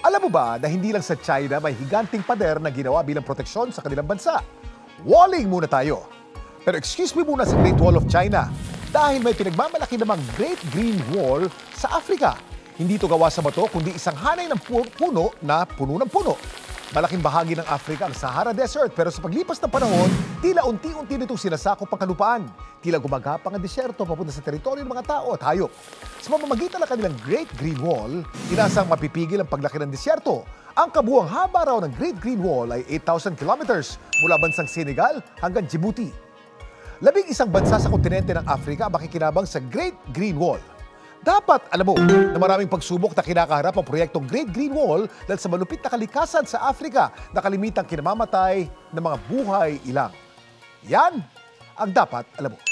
Alam mo ba na hindi lang sa China may higanting pader na ginawa bilang proteksyon sa kanilang bansa? Walling muna tayo. Pero excuse me muna sa Great Wall of China dahil may pinagmamalaki namang Great Green Wall sa Africa. Hindi ito gawa sa bato kundi isang hanay ng puno na puno ng puno. Malaking bahagi ng Africa ang Sahara Desert pero sa paglipas ng panahon, tila unti-unti nitong sinasakop ang kalupaan. Tila gumagapang ang disyerto papunta sa teritoryo ng mga tao at hayop. Sa mamamagitan ng kanilang Great Green Wall, inaasang mapipigil ang paglaki ng disyerto. Ang kabuuang haba raw ng Great Green Wall ay 8,000 kilometers mula bansang Senegal hanggang Djibouti. 11 bansa sa kontinente ng Africa ang makikinabang sa Great Green Wall. Dapat alam mo na maraming pagsubok na kinakaharap ang proyektong Great Green Wall dahil sa malupit na kalikasan sa Africa na kalimitang kinamamatay ng mga buhay ilang. Yan ang dapat alam mo.